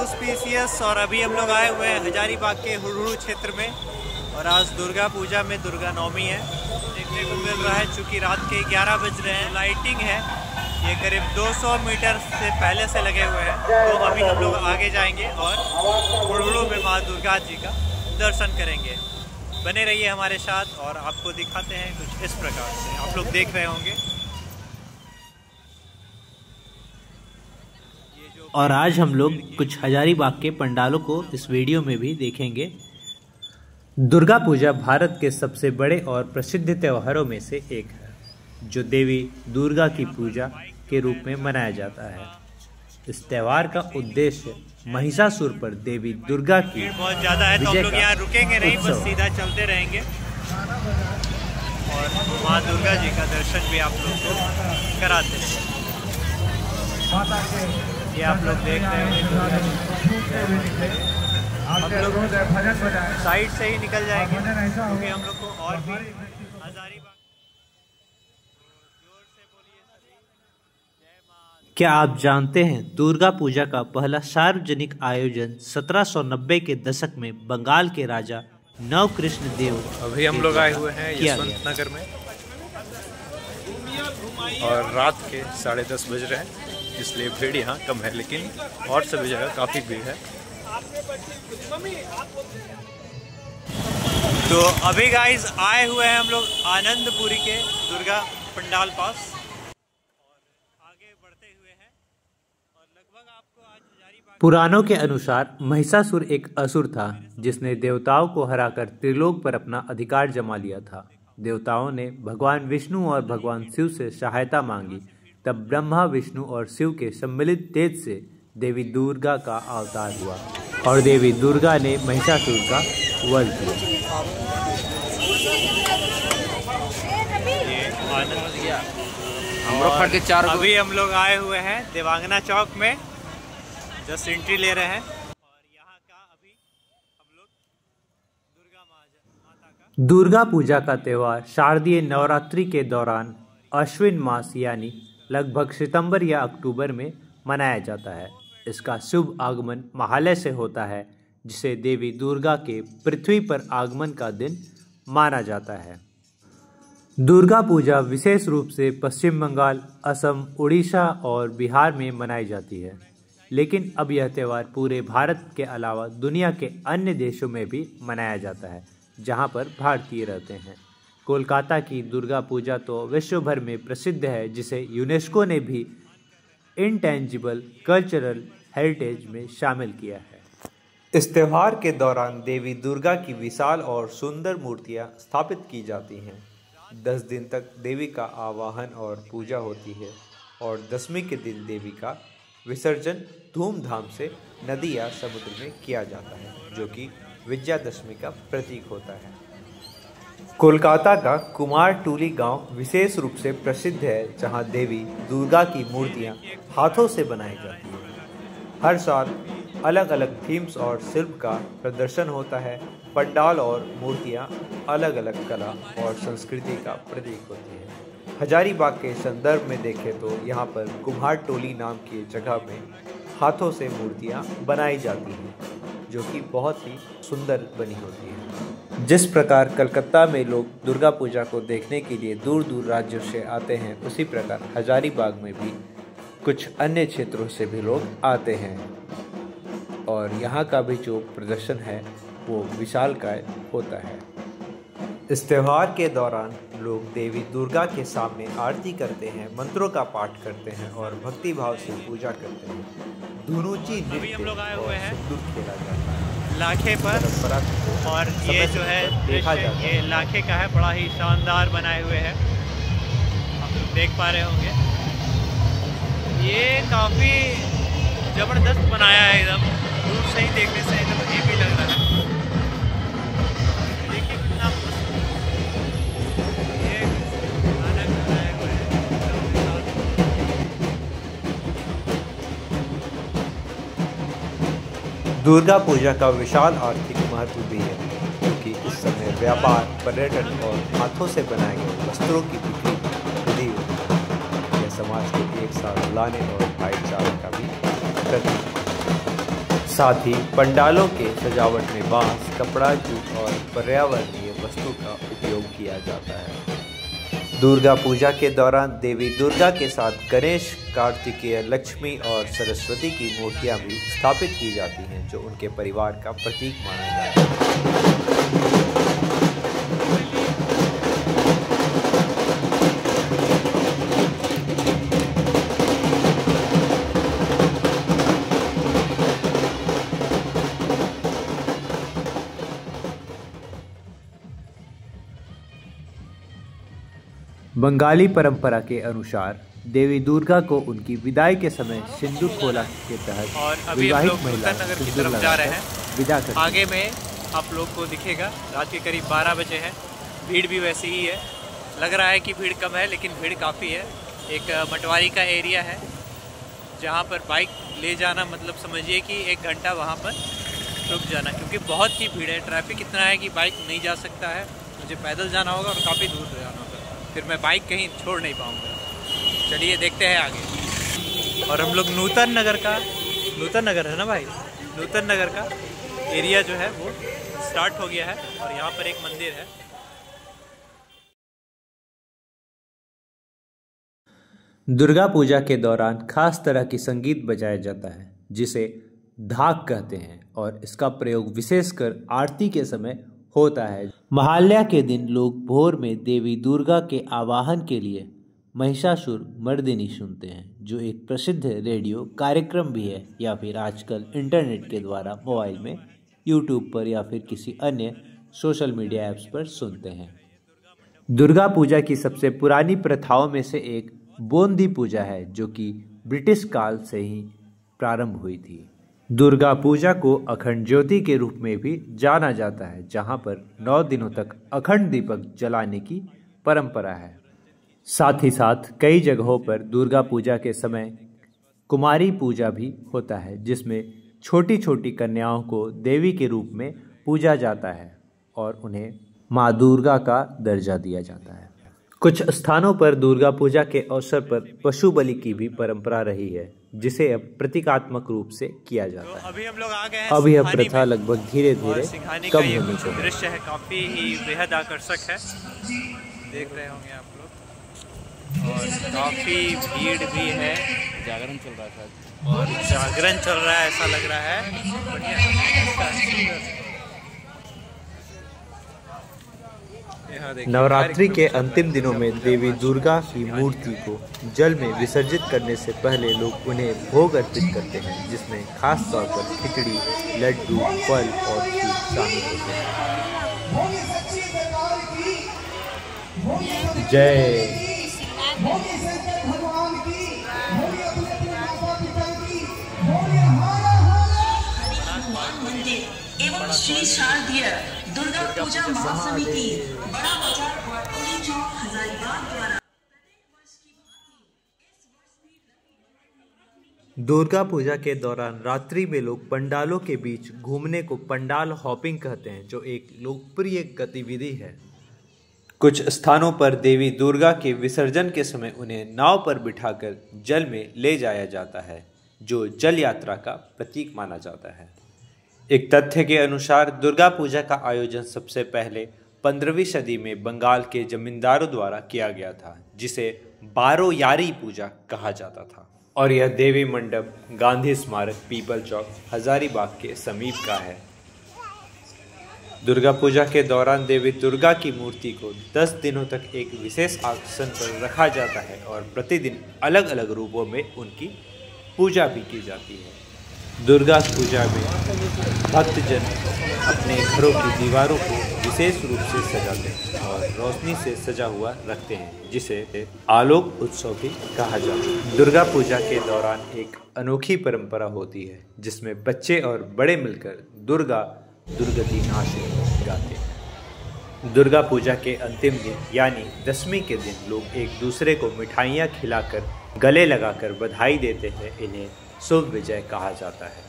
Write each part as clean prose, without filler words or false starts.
Auspicious. और अभी हम लोग आए हुए हैं हजारीबाग के हुडुडू क्षेत्र में और आज दुर्गा पूजा में दुर्गा नवमी है देखने को मिल रहा है। चूँकि रात के 11 बज रहे हैं, लाइटिंग है ये करीब 200 मीटर से पहले से लगे हुए हैं। तो अभी हम लोग आगे जाएंगे और हुडुडू में माँ दुर्गा जी का दर्शन करेंगे। बने रहिए हमारे साथ और आपको दिखाते हैं कुछ इस प्रकार से। आप लोग देख रहे होंगे। और आज हम लोग कुछ हजारीबाग के पंडालों को इस वीडियो में भी देखेंगे। दुर्गा पूजा भारत के सबसे बड़े और प्रसिद्ध त्योहारों में से एक है, जो देवी दुर्गा की पूजा के रूप में मनाया जाता है। इस त्योहार का उद्देश्य महिषासुर पर देवी दुर्गा की बहुत ज्यादा है, तो हम लोग यहाँ रुकेंगे नहीं, बस सीधा चलते रहेंगे और माँ दुर्गा जी का दर्शन भी आप लोग को कराते हैं। ये आप लोग देख रहे हैं, हम लोग साइड से ही निकल जाएंगे क्योंकि हम लोग को और भी हजारीबाग। क्या आप जानते हैं दुर्गा पूजा का पहला सार्वजनिक आयोजन 1790 के दशक में बंगाल के राजा नवकृष्ण देव। अभी हम लोग आए हुए हैं यशवंत नगर में और रात के 10:30 बज रहे हैं, इसलिए भीड़ यहाँ कम है, लेकिन और सभी जगह काफ़ी भीड़ है। तो अभी गाइस आए हुए हैं हम लोग आनंदपुरी के दुर्गा पंडाल पास और आगे बढ़ते हुए हैं और लगभग आपको आज हजारीबाग। पुराणों के अनुसार महिषासुर एक असुर था जिसने देवताओं को हराकर त्रिलोक पर अपना अधिकार जमा लिया था। देवताओं ने भगवान विष्णु और भगवान शिव से सहायता मांगी। तब ब्रह्मा, विष्णु और शिव के सम्मिलित तेज से देवी दुर्गा का अवतार हुआ और देवी दुर्गा ने महिषासुर का वध किया। अभी हम लोग आए हुए हैं देवांगना चौक में, जस्ट एंट्री ले रहे हैं और यहाँ का अभी हम लोग दुर्गा माता का दुर्गा पूजा का त्यौहार शारदीय नवरात्रि के दौरान अश्विन मास यानी लगभग सितंबर या अक्टूबर में मनाया जाता है। इसका शुभ आगमन महालय से होता है, जिसे देवी दुर्गा के पृथ्वी पर आगमन का दिन माना जाता है। दुर्गा पूजा विशेष रूप से पश्चिम बंगाल, असम, उड़ीसा और बिहार में मनाई जाती है, लेकिन अब यह त्यौहार पूरे भारत के अलावा दुनिया के अन्य देशों में भी मनाया जाता है जहां पर भारतीय रहते हैं। कोलकाता की दुर्गा पूजा तो विश्व भर में प्रसिद्ध है, जिसे यूनेस्को ने भी इंटेंजिबल कल्चरल हेरिटेज में शामिल किया है। इस त्यौहार के दौरान देवी दुर्गा की विशाल और सुंदर मूर्तियां स्थापित की जाती हैं। 10 दिन तक देवी का आवाहन और पूजा होती है और 10वीं के दिन देवी का विसर्जन धूमधाम से नदी या समुद्र में किया जाता है, जो कि विजयादशमी का प्रतीक होता है। कोलकाता का कुमारटूली गांव विशेष रूप से प्रसिद्ध है, जहां देवी दुर्गा की मूर्तियां हाथों से बनाई जाती हैं। हर साल अलग अलग थीम्स और शिल्प का प्रदर्शन होता है। पंडाल और मूर्तियां अलग अलग कला और संस्कृति का प्रतीक होती हैं। हजारीबाग के संदर्भ में देखें तो यहाँ पर कुम्हारटोली नाम की जगह में हाथों से मूर्तियां बनाई जाती हैं, जो कि बहुत ही सुंदर बनी होती है। जिस प्रकार कलकत्ता में लोग दुर्गा पूजा को देखने के लिए दूर दूर राज्यों से आते हैं, उसी प्रकार हजारीबाग में भी कुछ अन्य क्षेत्रों से भी लोग आते हैं और यहाँ का भी जो प्रदर्शन है वो विशालकाय होता है। इस त्यौहार के दौरान लोग देवी दुर्गा के सामने आरती करते हैं, मंत्रों का पाठ करते हैं और भक्ति भाव से पूजा करते हैं। धुनुची नृत्य और सिंदूर खेला जाता है लाखे पर और ये जो है ये लाखे का है, बड़ा ही शानदार बनाए हुए हैं, आप लोग देख पा रहे होंगे। ये काफ़ी ज़बरदस्त बनाया है, एकदम दूर से ही देखने से एकदम ये भी लग रहा है। देखिए कितना ये गाना बनाए हुए हैं। दुर्गा पूजा का विशाल आर्थिक महत्व भी है, क्योंकि इस समय व्यापार, पर्यटन और हाथों से बनाए गए वस्त्रों की बिक्री वृद्धि होती है। यह समाज को एक साथ लाने और भाईचारे का भी प्रतीक है। साथ ही पंडालों के सजावट में बांस, कपड़ा, जूट और पर्यावरणीय वस्तु का उपयोग किया जाता है। दुर्गा पूजा के दौरान देवी दुर्गा के साथ गणेश, कार्तिकेय, लक्ष्मी और सरस्वती की मूर्तियां भी स्थापित की जाती हैं, जो उनके परिवार का प्रतीक माना जाता है। बंगाली परंपरा के अनुसार देवी दुर्गा को उनकी विदाई के समय सिंदूर खोला के तहत और अभी हम लोग नूतन नगर की तरफ जा रहे हैं। विदा कर आगे में आप लोग को दिखेगा रात के करीब 12 बजे है। भीड़ भी वैसी ही है। लग रहा है कि भीड़ कम है, लेकिन भीड़ काफ़ी है। एक मटवारी का एरिया है जहाँ पर बाइक ले जाना मतलब समझिए कि 1 घंटा वहाँ पर रुक जाना, क्योंकि बहुत ही भीड़ है। ट्रैफिक इतना है कि बाइक नहीं जा सकता है। मुझे पैदल जाना होगा और काफ़ी दूर जाना होगा, फिर मैं बाइक कहीं छोड़ नहीं पाऊँगा। चलिए देखते हैं आगे। और हम लोग नूतन नगर है ना भाई, नूतन नगर का एरिया जो है वो स्टार्ट हो गया है और यहाँ पर एक मंदिर है। दुर्गा पूजा के दौरान खास तरह की संगीत बजाया जाता है जिसे धाक कहते हैं और इसका प्रयोग विशेषकर आरती के समय होता है। महालया के दिन लोग भोर में देवी दुर्गा के आवाहन के लिए महिषासुर मर्दिनी सुनते हैं, जो एक प्रसिद्ध रेडियो कार्यक्रम भी है, या फिर आजकल इंटरनेट के द्वारा मोबाइल में यूट्यूब पर या फिर किसी अन्य सोशल मीडिया ऐप्स पर सुनते हैं। दुर्गा पूजा की सबसे पुरानी प्रथाओं में से एक बोंदी पूजा है, जो कि ब्रिटिश काल से ही प्रारंभ हुई थी। दुर्गा पूजा को अखंड ज्योति के रूप में भी जाना जाता है, जहां पर 9 दिनों तक अखंड दीपक जलाने की परंपरा है। साथ ही साथ कई जगहों पर दुर्गा पूजा के समय कुमारी पूजा भी होता है, जिसमें छोटी छोटी कन्याओं को देवी के रूप में पूजा जाता है और उन्हें माँ दुर्गा का दर्जा दिया जाता है। कुछ स्थानों पर दुर्गा पूजा के अवसर पर पशु बलि की भी परंपरा रही है, जिसे अब प्रतीकात्मक रूप से किया जाता है। अभी हम लोग आ गए हैं। अब यह प्रथा लगभग धीरे धीरे कम होने का दृश्य है, काफी ही बेहद आकर्षक है, देख रहे होंगे आप लोग। और काफी भीड़ भी है। जागरण चल रहा है और जागरण चल रहा है ऐसा लग रहा है। बढ़िया। नवरात्रि के अंतिम दिनों में देवी दुर्गा की मूर्ति को जल में विसर्जित करने से पहले लोग उन्हें भोग अर्पित करते हैं, जिसमें खास तौर पर खिचड़ी, लड्डू, फल और खीर शामिल होते हैं। जय एवं श्री शारदीय दुर्गा पूजा महासमिति बड़ा बाजार वाटोली चौक हजारीबाग द्वारा दुर्गा पूजा के दौरान रात्रि में लोग पंडालों के बीच घूमने को पंडाल हॉपिंग कहते हैं, जो एक लोकप्रिय गतिविधि है। कुछ स्थानों पर देवी दुर्गा के विसर्जन के समय उन्हें नाव पर बिठाकर जल में ले जाया जाता है, जो जल यात्रा का प्रतीक माना जाता है। एक तथ्य के अनुसार दुर्गा पूजा का आयोजन सबसे पहले 15वीं सदी में बंगाल के जमींदारों द्वारा किया गया था, जिसे बारोयारी पूजा कहा जाता था, और यह देवी मंडप गांधी स्मारक, पीपल चौक, हजारीबाग के समीप का है। दुर्गा पूजा के दौरान देवी दुर्गा की मूर्ति को 10 दिनों तक एक विशेष आसन पर रखा जाता है और प्रतिदिन अलग अलग रूपों में उनकी पूजा भी की जाती है। दुर्गा पूजा में भक्तजन अपने घरों की दीवारों को विशेष रूप से सजाते हैं और रोशनी से सजा हुआ रखते हैं, जिसे आलोक उत्सव भी कहा जाता है। दुर्गा पूजा के दौरान एक अनोखी परंपरा होती है, जिसमें बच्चे और बड़े मिलकर दुर्गा दुर्गति नाशिनी गाते हैं। दुर्गा पूजा के अंतिम दिन यानी दशमी के दिन लोग एक दूसरे को मिठाइयाँ खिलाकर, गले लगाकर बधाई देते हैं। इन्हें शुभ विजय कहा जाता है।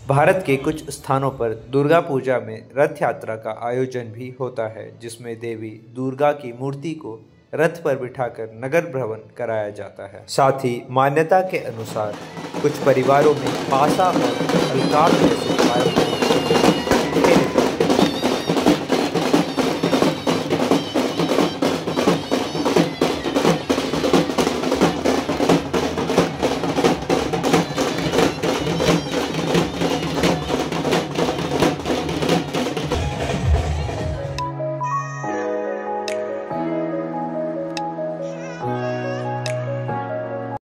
भारत के कुछ स्थानों पर दुर्गा पूजा में रथ यात्रा का आयोजन भी होता है, जिसमें देवी दुर्गा की मूर्ति को रथ पर बिठाकर नगर भ्रमण कराया जाता है। साथ ही मान्यता के अनुसार कुछ परिवारों में पासा और अलकार जैसे